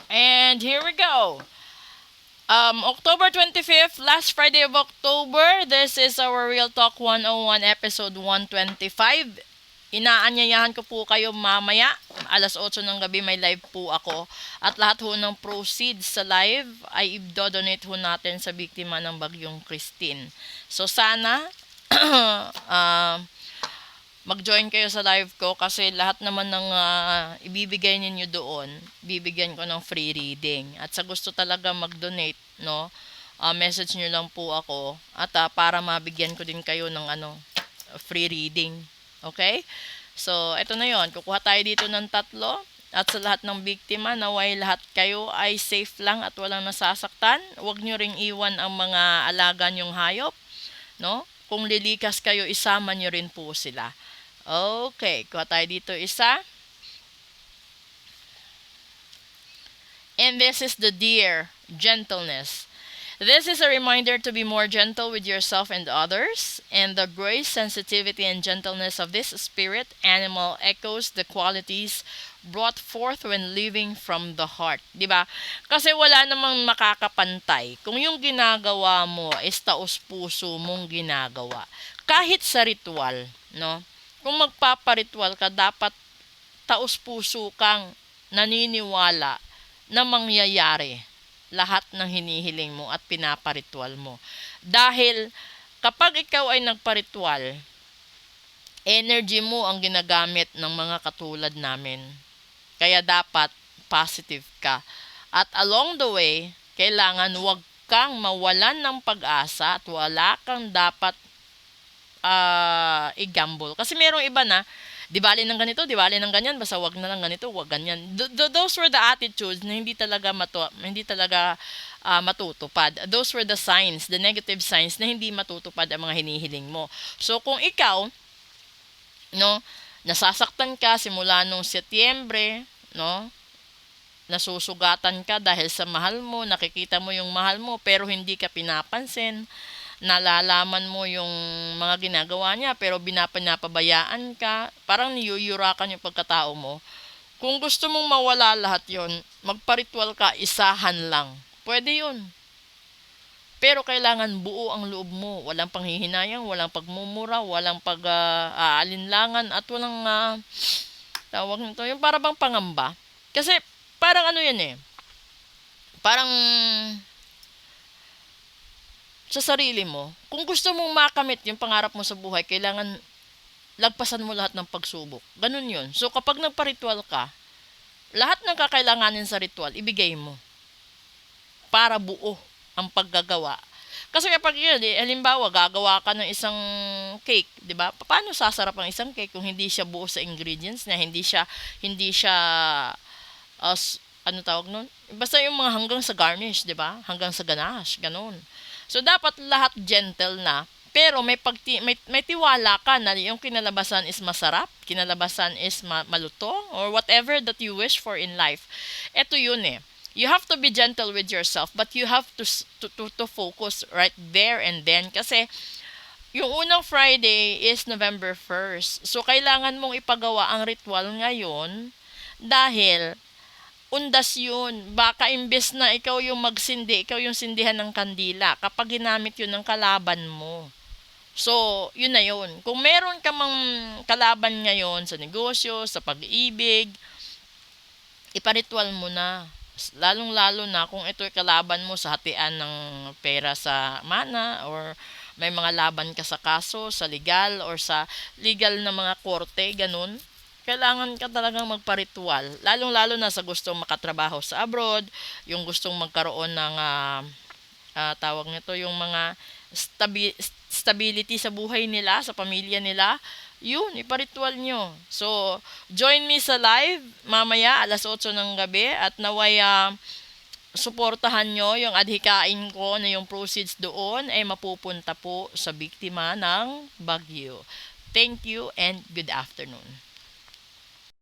And here we go. October 25th, last Friday of October. This is our Real Talk 101 episode 125. Inaanyayahan ko po kayo mamaya. Alas 8 ng gabi may live po ako. At lahat ho ng proceeds sa live ay i-donate ho natin sa biktima ng Bagyong Christine. So sana mag-join kayo sa live ko kasi lahat naman ng ibibigay ninyo doon, bibigyan ko ng free reading. At sa gusto talaga mag-donate, no, message nyo lang po ako at para mabigyan ko din kayo ng free reading. Okay? So, ito na yon. Kukuha tayo dito ng 3 at sa lahat ng biktima, naway lahat kayo ay safe lang at walang nasasaktan. Huwag nyo ring iwan ang mga alaga nyong hayop, no? Kung lilikas kayo, isama nyo rin po sila. Okay, kuha tayo dito isa. And this is the deer, gentleness. This is a reminder to be more gentle with yourself and others. And the grace, sensitivity, and gentleness of this spirit animal echoes the qualities brought forth when living from the heart. Diba? Kasi wala namang makakapantay kung yung ginagawa mo is taos-puso mong ginagawa. Kahit sa ritual, no? Kung magpaparitual ka, dapat taos-puso kang naniniwala na mangyayari lahat ng hinihiling mo at pinaparitual mo. Dahil kapag ikaw ay nagparitual, energy mo ang ginagamit ng mga katulad namin. Kaya dapat positive ka. At along the way, kailangan huwag kang mawalan ng pag-asa at wala kang dapat i-gamble. Kasi merong iba na, di bali ng ganito, di bali ng ganyan, basta wag na lang ganito, wag ganyan. Those were the attitudes na hindi talaga matutupad. Those were the signs, the negative signs na hindi matutupad ang mga hinihiling mo. So kung ikaw, no, nasasaktan ka simula nung Setyembre, no, nasusugatan ka dahil sa mahal mo, nakikita mo yung mahal mo pero hindi ka pinapansin, nalalaman mo yung mga ginagawa niya pero pinapabayaan ka, parang niyuyurakan yung pagkatao mo. Kung gusto mong mawala lahat yon, magparitual ka, isahan lang. Pwede yun. Pero kailangan buo ang loob mo. Walang panghihinayang, walang pagmumura, walang pag-aalinlangan at walang tawag nito, yung para bang pangamba. Kasi parang yan eh. Parang sa sarili mo, kung gusto mong makamit yung pangarap mo sa buhay, kailangan lagpasan mo lahat ng pagsubok. Ganun yun. So, kapag nagpa-ritual ka, lahat ng kakailanganin sa ritual, ibigay mo. Para buo ang paggagawa. Kasi kapag yun, halimbawa, gagawa ka ng isang cake, di ba? Paano sasarap ang isang cake kung hindi siya buo sa ingredients na hindi siya ano tawag nun? Basta yung mga hanggang sa garnish, di ba? Hanggang sa ganache, ganun. So, dapat lahat gentle na, pero may tiwala ka na yung kinalabasan is masarap, kinalabasan is maluto, or whatever that you wish for in life. Ito yun eh. You have to be gentle with yourself, but you have to focus right there and then. Kasi, yung unang Friday is November 1st. So, kailangan mong ipagawa ang ritual ngayon dahil undas yun. Baka imbes na ikaw yung magsindi, ikaw yung sindihan ng kandila kapag ginamit yun ng kalaban mo. So, yun na yun. Kung meron ka mang kalaban ngayon sa negosyo, sa pag-ibig, iparitual mo na. Lalong-lalo na kung ito'y kalaban mo sa hatian ng pera sa mana or may mga laban ka sa kaso, sa legal or sa legal na mga korte, ganun. Kailangan ka talagang magparitual. Lalong-lalo na sa gustong makatrabaho sa abroad, yung gustong magkaroon ng tawag nito, yung mga stability sa buhay nila, sa pamilya nila, yun, iparitual nyo. So, join me sa live mamaya, alas 8 ng gabi, at naway suportahan nyo yung adhikain ko na yung proceeds doon ay mapupunta po sa biktima ng bagyo. Thank you and good afternoon.